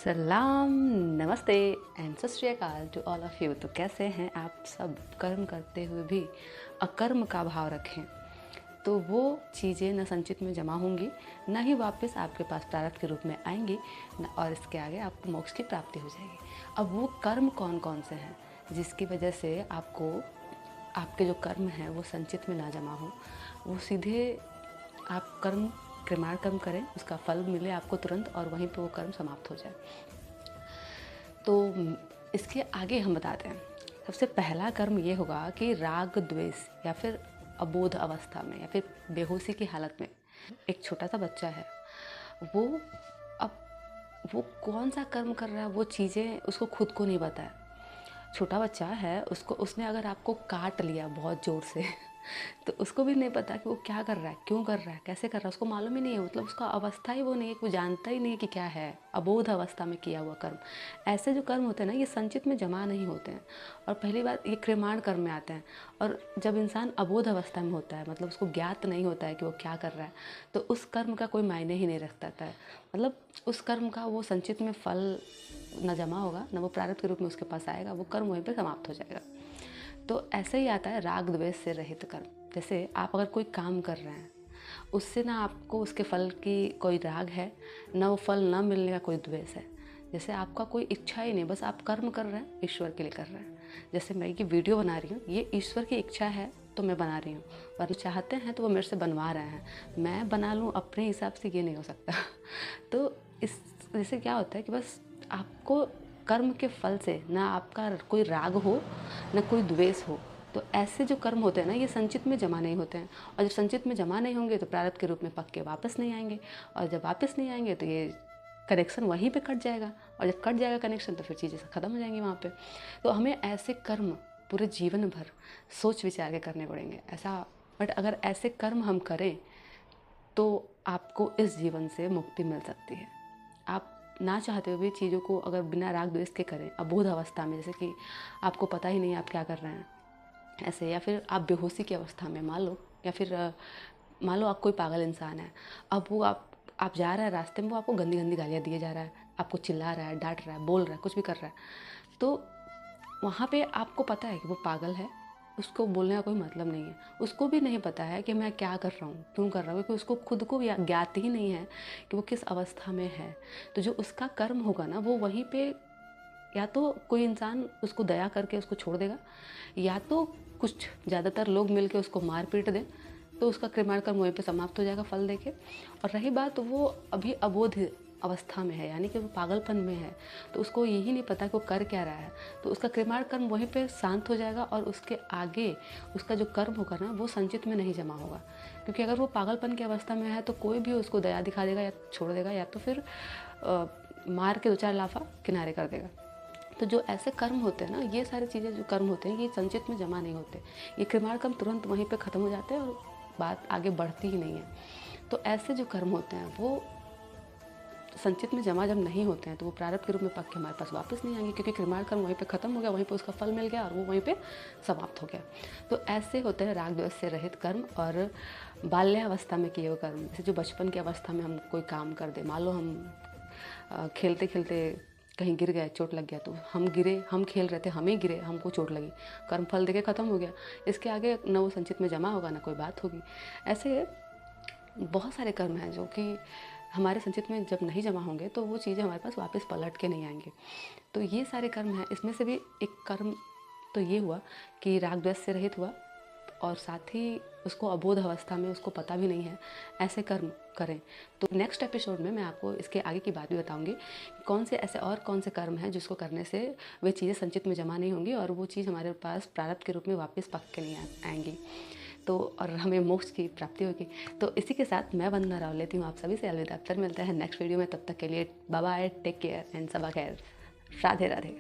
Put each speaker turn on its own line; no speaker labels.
सलाम, नमस्ते एंड सत श्री अकाल टू ऑल ऑफ यू। तो कैसे हैं आप सब? कर्म करते हुए भी अकर्म का भाव रखें तो वो चीज़ें न संचित में जमा होंगी, न ही वापस आपके पास प्रारब्ध के रूप में आएंगी, न और इसके आगे आपको मोक्ष की प्राप्ति हो जाएगी। अब वो कर्म कौन कौन से हैं जिसकी वजह से आपको आपके जो कर्म हैं वो संचित में ना जमा हो, वो सीधे आप कृमाण कर्म करें, उसका फल मिले आपको तुरंत और वहीं पर वो कर्म समाप्त हो जाए। तो इसके आगे हम बताते हैं। सबसे पहला कर्म ये होगा कि राग द्वेष या फिर अबोध अवस्था में या फिर बेहोशी की हालत में एक छोटा सा बच्चा है, वो अब वो कौन सा कर्म कर रहा है वो चीज़ें उसको खुद को नहीं पता है। छोटा बच्चा है, उसने अगर आपको काट लिया बहुत ज़ोर से तो उसको भी नहीं पता कि वो क्या कर रहा है, क्यों कर रहा है, कैसे कर रहा है, उसको मालूम ही नहीं है। मतलब उसका अवस्था ही वो नहीं है, वो जानता ही नहीं है कि क्या है। अबोध अवस्था में किया हुआ कर्म, ऐसे जो कर्म होते हैं ना, ये संचित में जमा नहीं होते हैं। और पहली बात, ये क्रिमाण कर्म में आते हैं। और जब इंसान अबोध अवस्था में होता है, मतलब उसको ज्ञात नहीं होता है कि वो क्या कर रहा है, तो उस कर्म का कोई मायने ही नहीं रखता है। मतलब उस कर्म का वो संचित में फल न जमा होगा, न वो प्रारब्ध के रूप में उसके पास आएगा, वो कर्म वहीं पर समाप्त हो जाएगा। तो ऐसे ही आता है राग द्वेष से रहित कर्म। जैसे आप अगर कोई काम कर रहे हैं, उससे ना आपको उसके फल की कोई राग है, ना वो फल ना मिलने का कोई द्वेष है। जैसे आपका कोई इच्छा ही नहीं, बस आप कर्म कर रहे हैं, ईश्वर के लिए कर रहे हैं। जैसे मैं ये वीडियो बना रही हूँ, ये ईश्वर की इच्छा है तो मैं बना रही हूँ, और चाहते हैं तो वो मेरे से बनवा रहे हैं। मैं बना लूँ अपने हिसाब से, ये नहीं हो सकता। तो इस जैसे क्या होता है कि बस आपको कर्म के फल से ना आपका कोई राग हो, ना कोई द्वेष हो। तो ऐसे जो कर्म होते हैं ना, ये संचित में जमा नहीं होते हैं। और जब संचित में जमा नहीं होंगे तो प्रारब्ध के रूप में पक के वापस नहीं आएंगे। और जब वापस नहीं आएंगे तो ये कनेक्शन वहीं पे कट जाएगा। और जब कट जाएगा कनेक्शन तो फिर चीज़ें ख़त्म हो जाएंगी वहाँ पे। तो हमें ऐसे कर्म पूरे जीवन भर सोच विचार के करने पड़ेंगे ऐसा। बट अगर ऐसे कर्म हम करें तो आपको इस जीवन से मुक्ति मिल सकती है। आप ना चाहते हुए भी चीज़ों को अगर बिना राग द्वेष के करें, अबोध अवस्था में, जैसे कि आपको पता ही नहीं आप क्या कर रहे हैं ऐसे, या फिर आप बेहोशी की अवस्था में मान लो, या फिर मान लो आप कोई पागल इंसान है। अब वो आप जा रहे हैं रास्ते में, वो आपको गंदी गंदी गालियाँ दिए जा रहा है, आपको चिल्ला रहा है, डांट रहा है, बोल रहा है, कुछ भी कर रहा है। तो वहाँ पे आपको पता है कि वो पागल है, उसको बोलने का कोई मतलब नहीं है। उसको भी नहीं पता है कि मैं क्या कर रहा हूँ, क्यों कर रहा हूँ, क्योंकि उसको खुद को भी ज्ञात ही नहीं है कि वो किस अवस्था में है। तो जो उसका कर्म होगा ना, वो वहीं पे या तो कोई इंसान उसको दया करके उसको छोड़ देगा, या तो कुछ ज़्यादातर लोग मिलके उसको मार पीट दें, तो उसका क्रिमाण कर्म वहीं पे समाप्त हो जाएगा फल देके। और रही बात, वो अभी अबोध अवस्था में है, यानी कि वो पागलपन में है, तो उसको यही नहीं पता कि वो कर क्या रहा है, तो उसका क्रिमाण कर्म वहीं पे शांत हो जाएगा। और उसके आगे उसका जो कर्म होगा ना, वो संचित में नहीं जमा होगा। क्योंकि अगर वो पागलपन की अवस्था में है तो कोई भी उसको दया दिखा देगा या छोड़ देगा, या तो फिर मार के 2-4 लाफा किनारे कर देगा। तो जो ऐसे कर्म होते हैं ना, ये सारी चीज़ें जो कर्म होते हैं, ये संचित में जमा नहीं होते। ये क्रिमाण कर्म तुरंत वहीं पे ख़त्म हो जाते हैं और बात आगे बढ़ती ही नहीं है। तो ऐसे जो कर्म होते हैं वो संचित में जमा जब नहीं होते हैं तो वो प्रारब्ध के रूप में पक के हमारे पास वापस नहीं आएंगे, क्योंकि क्रिमाण कर्म वहीं पे ख़त्म हो गया, वहीं पे उसका फल मिल गया और वो वहीं पे समाप्त हो गया। तो ऐसे होते हैं राग द्वेष से रहित कर्म। और बाल्यावस्था में किए हुए कर्म, जैसे जो बचपन की अवस्था में हम कोई काम कर दे, मान लो हम खेलते खेलते कहीं गिर गए, चोट लग गया, तो हम गिरे, हम खेल रहे थे, हमें गिरे, हमको चोट लगी, कर्म फल देके ख़त्म हो गया। इसके आगे न वो संचित में जमा होगा, ना कोई बात होगी। ऐसे बहुत सारे कर्म हैं जो कि हमारे संचित में जब नहीं जमा होंगे तो वो चीज़ें हमारे पास वापस पलट के नहीं आएंगे। तो ये सारे कर्म हैं। इसमें से भी एक कर्म तो ये हुआ कि राग द्वेष से रहित हुआ, और साथ ही उसको अबोध अवस्था में उसको पता भी नहीं है, ऐसे कर्म करें। तो नेक्स्ट एपिसोड में मैं आपको इसके आगे की बात भी बताऊंगी कि कौन से ऐसे और कौन से कर्म हैं जिसको करने से वे चीज़ें संचित में जमा नहीं होंगी और वो चीज़ हमारे पास प्रारब्ध के रूप में वापस पक के नहीं आएंगी, तो और हमें मोक्ष की प्राप्ति होगी। तो इसी के साथ मैं वंदना राव लेती हूँ आप सभी से अलविदा। फिर मिलते हैं नेक्स्ट वीडियो में, तब तक के लिए bye bye, take care and सबा खैर, राधे राधे।